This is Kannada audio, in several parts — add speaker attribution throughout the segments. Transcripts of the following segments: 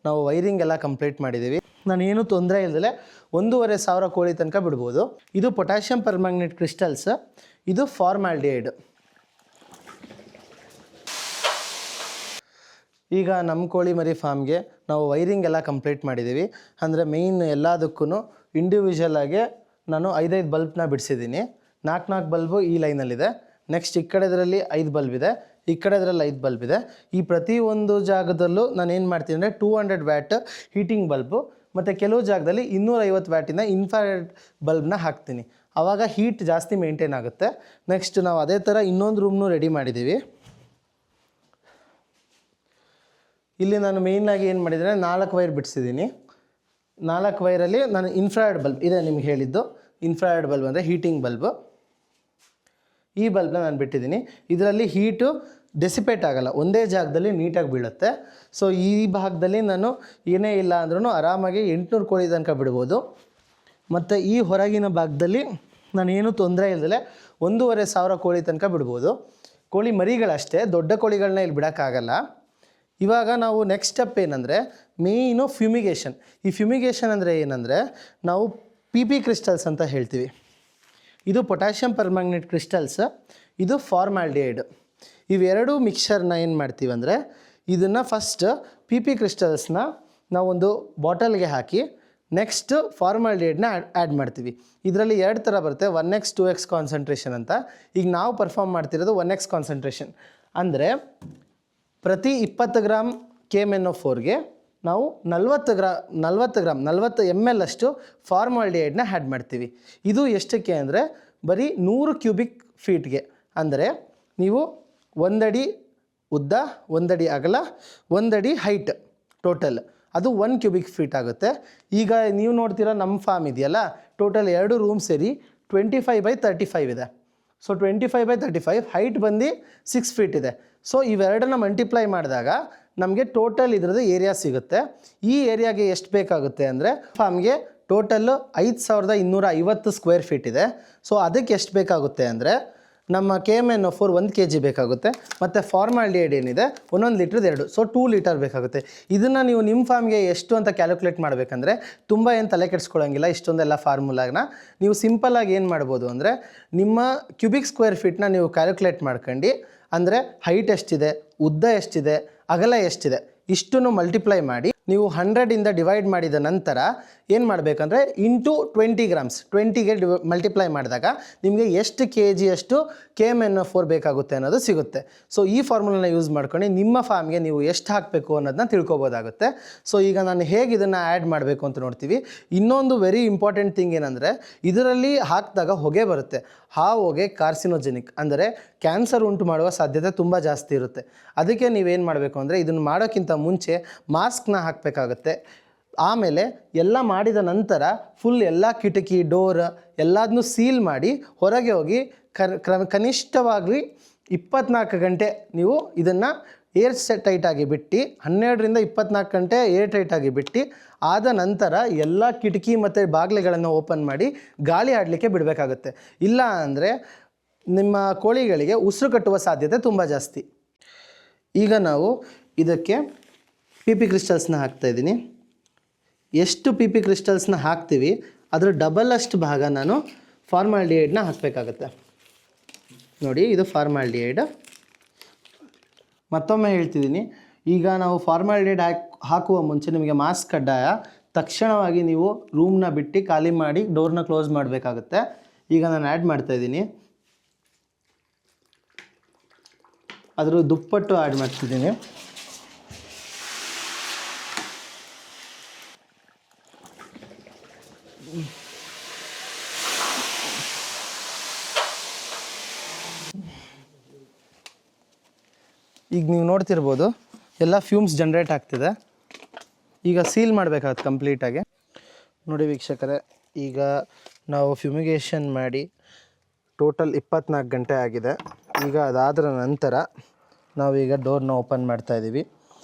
Speaker 1: ನಾವು ವೈರಿಂಗ್ ಎಲ್ಲ ಕಂಪ್ಲೀಟ್ ಮಾಡಿದ್ದೀವಿ. ನಾನೇನು ತೊಂದರೆ ಇಲ್ಲದೆ 1,500 ಕೋಳಿ ತನಕ ಬಿಡ್ಬೋದು. ಇದು ಪೊಟ್ಯಾಷಿಯಂ ಪರ್ಮ್ಯಾಂಗನೇಟ್ ಕ್ರಿಸ್ಟಲ್ಸ್, ಇದು ಫಾರ್ಮಾಲ್ಡಿಹೈಡ್. ಈಗ ನಮ್ಮ ಕೋಳಿ ಮರಿ ಫಾರ್ಮ್ಗೆ ನಾವು ವೈರಿಂಗ್ ಎಲ್ಲ ಕಂಪ್ಲೀಟ್ ಮಾಡಿದ್ದೀವಿ. ಅಂದರೆ ಮೇಯ್ನ್ ಎಲ್ಲದಕ್ಕೂ ಇಂಡಿವಿಜುವಲ್ ಆಗಿ ನಾನು 5 ಬಲ್ಬ್ನ ಬಿಡಿಸಿದ್ದೀನಿ. 4 ಬಲ್ಬು ಈ ಲೈನಲ್ಲಿದೆ. ನೆಕ್ಸ್ಟ್ ಈ ಕಡೆದರಲ್ಲಿ 5 ಬಲ್ಬ್ ಇದೆ, ಈ ಕಡೆದ್ರಲ್ಲಿ 5 ಬಲ್ಬ್ ಇದೆ. ಈ ಪ್ರತಿಯೊಂದು ಜಾಗದಲ್ಲೂ ನಾನು ಏನು ಮಾಡ್ತೀನಿ ಅಂದರೆ 200 ವ್ಯಾಟ್ ಹೀಟಿಂಗ್ ಬಲ್ಬು ಮತ್ತು ಕೆಲವು ಜಾಗದಲ್ಲಿ 250 ವ್ಯಾಟಿನ ಇನ್ಫ್ರಾರೆಡ್ ಬಲ್ಬ್ನ ಹಾಕ್ತೀನಿ. ಆವಾಗ ಹೀಟ್ ಜಾಸ್ತಿ ಮೇಂಟೈನ್ ಆಗುತ್ತೆ. ನೆಕ್ಸ್ಟ್ ನಾವು ಅದೇ ಥರ ಇನ್ನೊಂದು ರೂಮ್ನೂ ರೆಡಿ ಮಾಡಿದ್ದೀವಿ. ಇಲ್ಲಿ ನಾನು ಮೇಯ್ನಾಗಿ ಏನು ಮಾಡಿದರೆ 4 ವೈರ್ ಬಿಡಿಸಿದ್ದೀನಿ. 4 ವೈರಲ್ಲಿ ನಾನು ಇನ್ಫ್ರಾರೆಡ್ ಬಲ್ಬ್ ಇದೆ ನಿಮ್ಗೆ ಹೇಳಿದ್ದು. ಇನ್ಫ್ರಾರೆಡ್ ಬಲ್ಬ್ ಅಂದರೆ ಹೀಟಿಂಗ್ ಬಲ್ಬು. ಈ ಬಲ್ಬ್ನ ನಾನು ಬಿಟ್ಟಿದ್ದೀನಿ. ಇದರಲ್ಲಿ ಹೀಟು ಡೆಸಿಪೇಟ್ ಆಗೋಲ್ಲ, ಒಂದೇ ಜಾಗದಲ್ಲಿ ನೀಟಾಗಿ ಬೀಳುತ್ತೆ. ಸೊ ಈ ಭಾಗದಲ್ಲಿ ನಾನು ಏನೇ ಇಲ್ಲ ಅಂದ್ರೂ ಆರಾಮಾಗಿ 800 ಕೋಳಿ ತನಕ ಬಿಡ್ಬೋದು. ಮತ್ತು ಈ ಹೊರಗಿನ ಭಾಗದಲ್ಲಿ ನಾನೇನು ತೊಂದರೆ ಇಲ್ಲದೆ 1,500 ಕೋಳಿ ತನಕ ಬಿಡ್ಬೋದು. ಕೋಳಿ ಮರಿಗಳಷ್ಟೇ, ದೊಡ್ಡ ಕೋಳಿಗಳನ್ನ ಇಲ್ಲಿ ಬಿಡೋಕ್ಕಾಗಲ್ಲ. ಇವಾಗ ನಾವು ನೆಕ್ಸ್ಟ್ ಸ್ಟೆಪ್ ಏನಂದರೆ ಮೇಯ್ನು ಫ್ಯೂಮಿಗೇಷನ್. ಈ ಫ್ಯೂಮಿಗೇಷನ್ ಅಂದರೆ ಏನಂದರೆ ನಾವು PP ಕ್ರಿಸ್ಟಲ್ಸ್ ಅಂತ ಹೇಳ್ತೀವಿ. ಇದು ಪೊಟ್ಯಾಷಿಯಂ ಪರ್ಮ್ಯಾಂಗನೇಟ್ ಕ್ರಿಸ್ಟಲ್ಸ್, ಇದು ಫಾರ್ಮಾಲ್ಡಿಹೈಡ್. ಇವೆರಡೂ ಮಿಕ್ಸರ್ನ ಏನು ಮಾಡ್ತೀವಿ ಅಂದರೆ ಇದನ್ನು ಫಸ್ಟ್ PP ಕ್ರಿಸ್ಟಲ್ಸ್ನ ನಾವೊಂದು ಬಾಟಲ್ಗೆ ಹಾಕಿ ನೆಕ್ಸ್ಟ್ ಫಾರ್ಮಾಲ್ಡಿಹೈಡ್ನ ಆ್ಯಡ್ ಮಾಡ್ತೀವಿ. ಇದರಲ್ಲಿ 2 ಥರ ಬರುತ್ತೆ, 1x 2x ಕಾನ್ಸಂಟ್ರೇಷನ್ ಅಂತ. ಈಗ ನಾವು ಪರ್ಫಾರ್ಮ್ ಮಾಡ್ತಿರೋದು 1x ಕಾನ್ಸಂಟ್ರೇಷನ್. ಅಂದರೆ ಪ್ರತಿ 20 ಗ್ರಾಮ್ KMnO4ಗೆ ನಾವು 40 ml ಅಷ್ಟು ಫಾರ್ಮಾಲ್ಡಿಹೈಡ್ನ ಆ್ಯಡ್ ಮಾಡ್ತೀವಿ. ಇದು ಎಷ್ಟಕ್ಕೆ ಅಂದರೆ ಬರೀ 100 ಕ್ಯೂಬಿಕ್ ಫೀಟ್ಗೆ. ಅಂದರೆ ನೀವು 1 ಅಡಿ ಉದ್ದ, 1 ಅಡಿ ಅಗಲ, 1 ಅಡಿ ಹೈಟ್ ಟೋಟಲ್, ಅದು 1 ಕ್ಯೂಬಿಕ್ ಫೀಟ್ ಆಗುತ್ತೆ. ಈಗ ನೀವು ನೋಡ್ತೀರಾ ನಮ್ಮ ಫಾರ್ಮ್ ಇದೆಯಲ್ಲ, ಟೋಟಲ್ 2 ರೂಮ್ ಸೇರಿ 25x35 ಇದೆ. ಸೊ 25x35 ಹೈಟ್ ಬಂದು 6 ಫೀಟ್ ಇದೆ. ಸೊ ಇವೆರಡನ್ನ ಮಲ್ಟಿಪ್ಲೈ ಮಾಡಿದಾಗ ನಮಗೆ ಟೋಟಲ್ ಇದರದ್ದು ಏರಿಯಾ ಸಿಗುತ್ತೆ. ಈ ಏರಿಯಾಗೆ ಎಷ್ಟು ಬೇಕಾಗುತ್ತೆ ಅಂದರೆ ಫಾರ್ಮ್ಗೆ ಟೋಟಲ್ಲು 5,250 ಸ್ಕ್ವೇರ್ ಫೀಟ್ ಇದೆ. ಸೊ ಅದಕ್ಕೆ ಎಷ್ಟು ಬೇಕಾಗುತ್ತೆ ಅಂದರೆ ನಮ್ಮ KMnO4 1 kg ಬೇಕಾಗುತ್ತೆ, ಮತ್ತು ಫಾರ್ಮಾಲ್ಡಿಹೈಡ್ ಏನಿದೆ 1 ಲೀಟ್ರದ್ದು 2, ಸೊ 2 ಲೀಟರ್ ಬೇಕಾಗುತ್ತೆ. ಇದನ್ನು ನೀವು ನಿಮ್ಮ ಫಾರ್ಮ್ಗೆ ಎಷ್ಟು ಅಂತ ಕ್ಯಾಲ್ಕುಲೇಟ್ ಮಾಡಬೇಕಂದ್ರೆ ತುಂಬ ಏನು ತಲೆ ಕೆಡಿಸ್ಕೊಳ್ಳೋಂಗಿಲ್ಲ. ಇಷ್ಟೊಂದೆಲ್ಲ ಫಾರ್ಮುಲಾನ ನೀವು ಸಿಂಪಲ್ಲಾಗಿ ಏನು ಮಾಡ್ಬೋದು ಅಂದರೆ ನಿಮ್ಮ ಕ್ಯೂಬಿಕ್ ಸ್ಕ್ವೇರ್ ಫೀಟ್ನ ನೀವು ಕ್ಯಾಲ್ಕುಲೇಟ್ ಮಾಡ್ಕೊಂಡು, ಅಂದರೆ ಹೈಟ್ ಎಷ್ಟಿದೆ, ಉದ್ದ ಎಷ್ಟಿದೆ, ಅಗಲ ಎಷ್ಟಿದೆ ಇಷ್ಟನ್ನು ಮಲ್ಟಿಪ್ಲೈ ಮಾಡಿ ನೀವು 100ಇಂದ ಡಿವೈಡ್ ಮಾಡಿದ ನಂತರ ಏನು ಮಾಡಬೇಕಂದ್ರೆ ಇಂಟು 20 ಗ್ರಾಮ್ಸ್ 20ಗೆ ಮಲ್ಟಿಪ್ಲೈ ಮಾಡಿದಾಗ ನಿಮಗೆ ಎಷ್ಟು kg ಅಷ್ಟು KMnO4 ಬೇಕಾಗುತ್ತೆ ಅನ್ನೋದು ಸಿಗುತ್ತೆ. ಸೊ ಈ ಫಾರ್ಮುಲಾನ ಯೂಸ್ ಮಾಡ್ಕೊಂಡು ನಿಮ್ಮ ಫಾರ್ಮ್ಗೆ ನೀವು ಎಷ್ಟು ಹಾಕಬೇಕು ಅನ್ನೋದನ್ನ ತಿಳ್ಕೊಬೋದಾಗುತ್ತೆ. ಸೊ ಈಗ ನಾನು ಹೇಗೆ ಇದನ್ನು ಆ್ಯಡ್ ಮಾಡಬೇಕು ಅಂತ ನೋಡ್ತೀವಿ. ಇನ್ನೊಂದು ವೆರಿ ಇಂಪಾರ್ಟೆಂಟ್ ಥಿಂಗ್ ಏನಂದರೆ ಇದರಲ್ಲಿ ಹಾಕಿದಾಗ ಹೊಗೆ ಬರುತ್ತೆ. ಆ ಹೊಗೆ ಕಾರ್ಸಿನೋಜೆನಿಕ್, ಅಂದರೆ ಕ್ಯಾನ್ಸರ್ ಉಂಟು ಮಾಡುವ ಸಾಧ್ಯತೆ ತುಂಬ ಜಾಸ್ತಿ ಇರುತ್ತೆ. ಅದಕ್ಕೆ ನೀವೇನು ಮಾಡಬೇಕು ಅಂದರೆ ಇದನ್ನು ಮಾಡೋಕ್ಕಿಂತ ಮುಂಚೆ ಮಾಸ್ಕ್ನ ಹಾಕಬೇಕಾಗತ್ತೆ. ಆಮೇಲೆ ಎಲ್ಲ ಮಾಡಿದ ನಂತರ ಫುಲ್ ಎಲ್ಲ ಕಿಟಕಿ ಡೋರ್ ಎಲ್ಲದನ್ನೂ ಸೀಲ್ ಮಾಡಿ ಹೊರಗೆ ಹೋಗಿ ಕನಿಷ್ಠವಾಗಿ 24 ಗಂಟೆ ನೀವು ಇದನ್ನು ಏರ್ ಟೈಟಾಗಿ ಬಿಟ್ಟು 12ರಿಂದ 24 ಗಂಟೆ ಏರ್ ಟೈಟಾಗಿ ಬಿಟ್ಟು ಆದ ನಂತರ ಎಲ್ಲ ಕಿಟಕಿ ಮತ್ತು ಬಾಗಿಲುಗಳನ್ನು ಓಪನ್ ಮಾಡಿ ಗಾಳಿ ಆಡಲಿಕ್ಕೆ ಬಿಡಬೇಕಾಗುತ್ತೆ. ಇಲ್ಲ ಅಂದರೆ ನಿಮ್ಮ ಕೋಳಿಗಳಿಗೆ ಉಸಿರು ಕಟ್ಟುವ ಸಾಧ್ಯತೆ ತುಂಬ ಜಾಸ್ತಿ. ಈಗ ನಾವು ಇದಕ್ಕೆ PP ಕ್ರಿಸ್ಟಲ್ಸ್ನ ಹಾಕ್ತಾಯಿದ್ದೀನಿ. ಎಷ್ಟು PP ಕ್ರಿಸ್ಟಲ್ಸ್ನ ಹಾಕ್ತೀವಿ ಅದರ ಡಬಲ್ ಅಷ್ಟು ಭಾಗ ನಾನು ಫಾರ್ಮಾಲ್ಡಿಹೈಡ್ನ ಹಾಕಬೇಕಾಗತ್ತೆ. ನೋಡಿ, ಇದು ಫಾರ್ಮಾಲ್ಡಿಹೈಡ್. ಮತ್ತೊಮ್ಮೆ ಹೇಳ್ತಿದ್ದೀನಿ, ಈಗ ನಾವು ಫಾರ್ಮಾಲ್ಡಿಹೈಡ್ ಹಾಕುವ ಮುಂಚೆ ನಿಮಗೆ ಮಾಸ್ಕ್ ಕಡ್ಡಾಯ. ತಕ್ಷಣವಾಗಿ ನೀವು ರೂಮ್ನ ಬಿಟ್ಟು ಖಾಲಿ ಮಾಡಿ ಡೋರ್ನ ಕ್ಲೋಸ್ ಮಾಡಬೇಕಾಗುತ್ತೆ. ಈಗ ನಾನು ಆ್ಯಡ್ ಮಾಡ್ತಾಯಿದ್ದೀನಿ. ಅದರ ದುಪ್ಪಟ್ಟು ಆ್ಯಡ್ ಮಾಡ್ತಿದ್ದೀನಿ. ಈಗ ನೀವು ನೋಡ್ತಿರ್ಬೋದು ಎಲ್ಲ ಫ್ಯೂಮ್ಸ್ ಜನ್ರೇಟ್ ಆಗ್ತಿದೆ. ಈಗ ಸೀಲ್ ಮಾಡಬೇಕಾಗುತ್ತೆ ಕಂಪ್ಲೀಟಾಗಿ. ನೋಡಿ ವೀಕ್ಷಕರೇ, ಈಗ ನಾವು ಫ್ಯೂಮಿಗೇಷನ್ ಮಾಡಿ ಟೋಟಲ್ 24 ಗಂಟೆ ಆಗಿದೆ. ಈಗ ಅದಾದ ನಂತರ ನಾವೀಗ ಡೋರ್ನ ಓಪನ್ ಮಾಡ್ತಾಯಿದ್ದೀವಿ.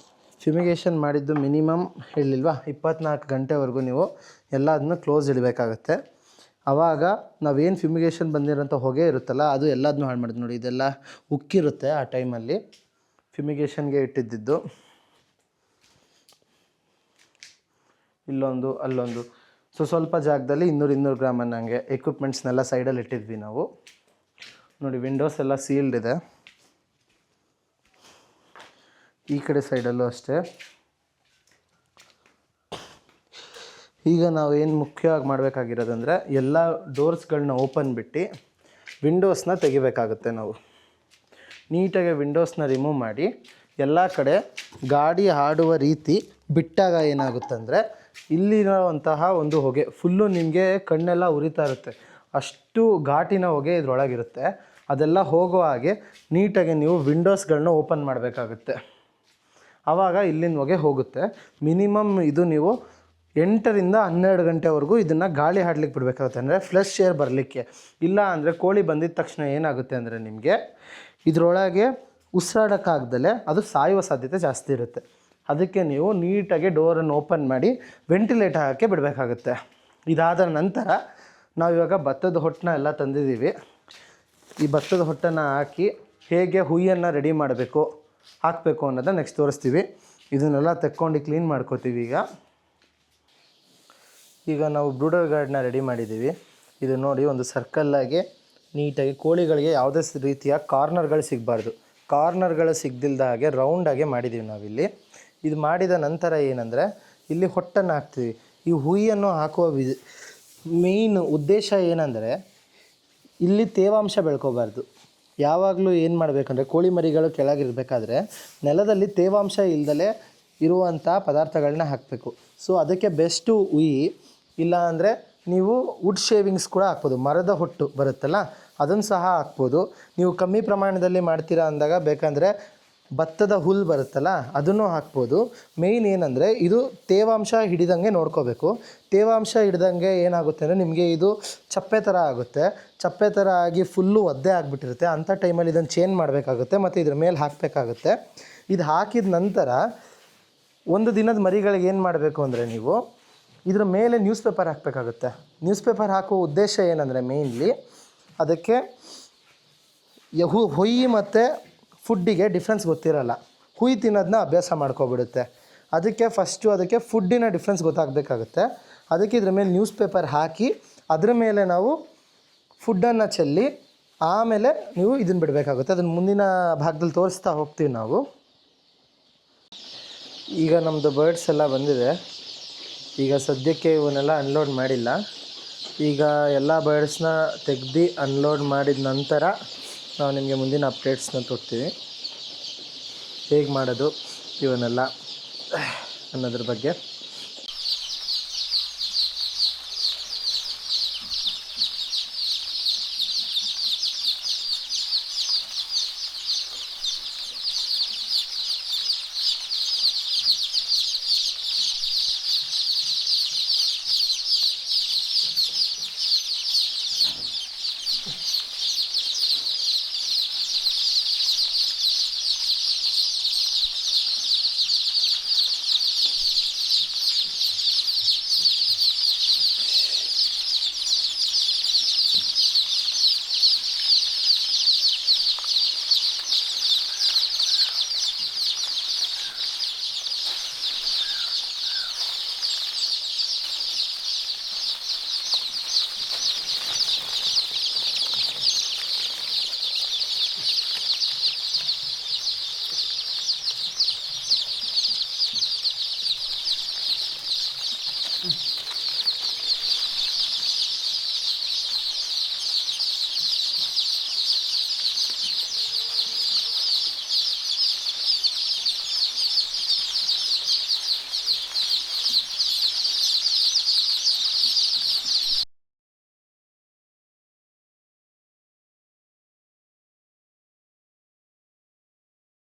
Speaker 1: ಫ್ಯೂಮಿಗೇಷನ್ ಮಾಡಿದ್ದು ಮಿನಿಮಮ್ ಹೇಳಿಲ್ವಾ 24 ಗಂಟೆವರೆಗೂ ನೀವು ಎಲ್ಲದನ್ನು ಕ್ಲೋಸ್ ಇಡಬೇಕಾಗತ್ತೆ. ಆವಾಗ ನಾವೇನು ಫ್ಯೂಮಿಗೇಷನ್ ಬಂದಿರೋಂಥ ಹೊಗೆ ಇರುತ್ತಲ್ಲ ಅದು ಎಲ್ಲದನ್ನೂ ಹಾಳು ಮಾಡಿದ್ದು. ನೋಡಿ, ಇದೆಲ್ಲ ಉಕ್ಕಿರುತ್ತೆ ಆ ಟೈಮಲ್ಲಿ ಫ್ಯೂಮಿಗೇಷನ್ಗೆ ಇಟ್ಟಿದ್ದು. ಇಲ್ಲೊಂದು ಅಲ್ಲೊಂದು. ಸೊ ಸ್ವಲ್ಪ ಜಾಗದಲ್ಲಿ 200 ಗ್ರಾಮ್ ಅನ್ನಂಗೆ ಎಕ್ವಿಪ್ಮೆಂಟ್ಸ್ನೆಲ್ಲ ಸೈಡಲ್ಲಿ ಇಟ್ಟಿದ್ವಿ ನಾವು. ನೋಡಿ ವಿಂಡೋಸ್ ಎಲ್ಲ ಸೀಲ್ಡ್ ಇದೆ. ಈ ಕಡೆ ಸೈಡಲ್ಲೂ ಅಷ್ಟೇ. ಈಗ ನಾವು ಏನು ಮುಖ್ಯವಾಗಿ ಮಾಡಬೇಕಾಗಿರೋದಂದರೆ ಎಲ್ಲ ಡೋರ್ಸ್ಗಳನ್ನ ಓಪನ್ ಬಿಟ್ಟು ವಿಂಡೋಸ್ನ ತೆಗಿಬೇಕಾಗುತ್ತೆ ನಾವು. ನೀಟಾಗಿ ವಿಂಡೋಸ್ನ ರಿಮೂವ್ ಮಾಡಿ ಎಲ್ಲ ಕಡೆ ಗಾಡಿ ಆಡುವ ರೀತಿ ಬಿಟ್ಟಾಗ ಏನಾಗುತ್ತಂದರೆ ಇಲ್ಲಿರೋವಂತಹ ಒಂದು ಹೊಗೆ ಫುಲ್ಲು ನಿಮಗೆ ಕಣ್ಣೆಲ್ಲ ಉರಿತಾ ಇರುತ್ತೆ. ಅಷ್ಟು ಘಾಟಿನ ಹೊಗೆ ಇದರೊಳಗಿರುತ್ತೆ. ಅದೆಲ್ಲ ಹೋಗೋ ಹಾಗೆ ನೀಟಾಗಿ ನೀವು ವಿಂಡೋಸ್ಗಳನ್ನ ಓಪನ್ ಮಾಡಬೇಕಾಗುತ್ತೆ. ಆವಾಗ ಇಲ್ಲಿನ ಹೊಗೆ ಹೋಗುತ್ತೆ. ಮಿನಿಮಮ್ ಇದು ನೀವು 8ರಿಂದ 12 ಗಂಟೆವರೆಗೂ ಇದನ್ನು ಗಾಳಿ ಆಡ್ಲಿಕ್ಕೆ ಬಿಡಬೇಕಾಗುತ್ತೆ, ಅಂದರೆ ಫ್ರೆಶ್ ಏರ್ ಬರಲಿಕ್ಕೆ. ಇಲ್ಲ ಅಂದರೆ ಕೋಳಿ ಬಂದಿದ್ದ ತಕ್ಷಣ ಏನಾಗುತ್ತೆ ಅಂದರೆ ನಿಮಗೆ ಇದರೊಳಗೆ ಉಸಿರಾಡೋಕ್ಕಾಗ್ದಲೇ ಅದು ಸಾಯುವ ಸಾಧ್ಯತೆ ಜಾಸ್ತಿ ಇರುತ್ತೆ. ಅದಕ್ಕೆ ನೀವು ನೀಟಾಗಿ ಡೋರನ್ನು ಓಪನ್ ಮಾಡಿ ವೆಂಟಿಲೇಟ್ ಹಾಕೋಕ್ಕೆ ಬಿಡಬೇಕಾಗುತ್ತೆ. ಇದಾದ ನಂತರ ನಾವಿವಾಗ ಭತ್ತದ ಹೊಟ್ಟನ್ನ ಎಲ್ಲ ತಂದಿದ್ದೀವಿ. ಈ ಭತ್ತದ ಹೊಟ್ಟನ್ನು ಹಾಕಿ ಹೇಗೆ ಹುಯ್ಯನ್ನು ರೆಡಿ ಮಾಡಬೇಕು ಹಾಕಬೇಕು ಅನ್ನೋದನ್ನ ನೆಕ್ಸ್ಟ್ ತೋರಿಸ್ತೀವಿ. ಇದನ್ನೆಲ್ಲ ತೆಕ್ಕೊಂಡು ಕ್ಲೀನ್ ಮಾಡ್ಕೋತೀವಿ. ಈಗ ನಾವು ಬ್ರೂಡರ್ ಗಾರ್ಡನ್ನ ರೆಡಿ ಮಾಡಿದ್ದೀವಿ. ಇದು ನೋಡಿ ಒಂದು ಸರ್ಕಲ್ಲಾಗಿ ನೀಟಾಗಿ ಕೋಳಿಗಳಿಗೆ ಯಾವುದೇ ರೀತಿಯ ಕಾರ್ನರ್ಗಳು ಸಿಗಬಾರ್ದು. ಕಾರ್ನರ್ಗಳು ಸಿಗದಿಲ್ದ ಹಾಗೆ ರೌಂಡಾಗೆ ಮಾಡಿದ್ದೀವಿ ನಾವಿಲ್ಲಿ. ಇದು ಮಾಡಿದ ನಂತರ ಏನಂದರೆ ಇಲ್ಲಿ ಹೊಟ್ಟನ್ನು ಹಾಕ್ತೀವಿ. ಈ ಹುಯ್ಯನ್ನು ಹಾಕುವ ಮೇಯ್ನ್ ಉದ್ದೇಶ ಏನಂದರೆ ಇಲ್ಲಿ ತೇವಾಂಶ ಬೆಳ್ಕೋಬಾರ್ದು. ಯಾವಾಗಲೂ ಏನು ಮಾಡಬೇಕಂದ್ರೆ ಕೋಳಿ ಮರಿಗಳು ಕೆಳಗಿರಬೇಕಾದ್ರೆ ನೆಲದಲ್ಲಿ ತೇವಾಂಶ ಇಲ್ದಲೇ ಇರುವಂಥ ಪದಾರ್ಥಗಳನ್ನ ಹಾಕಬೇಕು. ಸೊ ಅದಕ್ಕೆ ಬೆಸ್ಟು ಉಯಿ. ಇಲ್ಲ ಅಂದರೆ ನೀವು ವುಡ್ ಶೇವಿಂಗ್ಸ್ ಕೂಡ ಹಾಕ್ಬೋದು. ಮರದ ಹೊಟ್ಟು ಬರುತ್ತಲ್ಲ ಅದನ್ನು ಸಹ ಹಾಕ್ಬೋದು. ನೀವು ಕಮ್ಮಿ ಪ್ರಮಾಣದಲ್ಲಿ ಮಾಡ್ತೀರಾ ಅಂದಾಗ ಬೇಕಂದರೆ ಭತ್ತದ ಹುಲ್ಲು ಬರುತ್ತಲ್ಲ ಅದನ್ನು ಹಾಕ್ಬೋದು. ಮೇಯ್ನ್ ಏನಂದರೆ ಇದು ತೇವಾಂಶ ಹಿಡಿದಂಗೆ ನೋಡ್ಕೋಬೇಕು. ತೇವಾಂಶ ಹಿಡ್ದಂಗೆ ಏನಾಗುತ್ತೆ ಅಂದರೆ ನಿಮಗೆ ಇದು ಚಪ್ಪೆ ಥರ ಆಗುತ್ತೆ. ಚಪ್ಪೆ ಥರ ಆಗಿ ಫುಲ್ಲು ಒದ್ದೆ ಆಗಿಬಿಟ್ಟಿರುತ್ತೆ. ಅಂಥ ಟೈಮಲ್ಲಿ ಇದನ್ನು ಚೇಂಜ್ ಮಾಡಬೇಕಾಗುತ್ತೆ ಮತ್ತು ಇದ್ರ ಮೇಲೆ ಹಾಕಬೇಕಾಗುತ್ತೆ. ಇದು ಹಾಕಿದ ನಂತರ ಒಂದು ದಿನದ ಮರಿಗಳಿಗೆ ಏನು ಮಾಡಬೇಕು ಅಂದರೆ ನೀವು ಇದರ ಮೇಲೆ ನ್ಯೂಸ್ ಪೇಪರ್ ಹಾಕಬೇಕಾಗುತ್ತೆ. ನ್ಯೂಸ್ ಪೇಪರ್ ಹಾಕೋ ಉದ್ದೇಶ ಏನಂದರೆ ಮೇಯ್ನ್ಲಿ ಅದಕ್ಕೆ ಹೊಯ್ಯಿ ಮತ್ತು ಫುಡ್ಡಿಗೆ ಡಿಫ್ರೆನ್ಸ್ ಗೊತ್ತಿರಲ್ಲ. ಹುಯಿ ತಿನ್ನೋದನ್ನ ಅಭ್ಯಾಸ ಮಾಡ್ಕೊಬಿಡುತ್ತೆ. ಅದಕ್ಕೆ ಫಸ್ಟು ಅದಕ್ಕೆ ಫುಡ್ಡಿನ ಡಿಫ್ರೆನ್ಸ್ ಗೊತ್ತಾಗಬೇಕಾಗುತ್ತೆ. ಅದಕ್ಕೆ ಇದ್ರ ಮೇಲೆ ನ್ಯೂಸ್ ಪೇಪರ್ ಹಾಕಿ ಅದರ ಮೇಲೆ ನಾವು ಫುಡ್ಡನ್ನು ಚೆಲ್ಲಿ ಆಮೇಲೆ ನೀವು ಇದನ್ನು ಬಿಡಬೇಕಾಗುತ್ತೆ. ಅದನ್ನು ಮುಂದಿನ ಭಾಗದಲ್ಲಿ ತೋರಿಸ್ತಾ ಹೋಗ್ತೀವಿ ನಾವು. ಈಗ ನಮ್ಮದು ಬರ್ಡ್ಸ್ ಎಲ್ಲ ಬಂದಿದೆ. ಈಗ ಸದ್ಯಕ್ಕೆ ಇವನ್ನೆಲ್ಲ ಅನ್ಲೋಡ್ ಮಾಡಿಲ್ಲ. ಈಗ ಎಲ್ಲ ಬರ್ಡ್ಸ್ನ ತೆಗ್ದು ಅನ್ಲೋಡ್ ಮಾಡಿದ ನಂತರ ನಾವು ನಿಮಗೆ ಮುಂದಿನ ಅಪ್ಡೇಟ್ಸ್ನ ಕೊಡ್ತೀವಿ, ಹೇಗೆ ಮಾಡೋದು ಇವನ್ನೆಲ್ಲ ಅನ್ನೋದ್ರ ಬಗ್ಗೆ.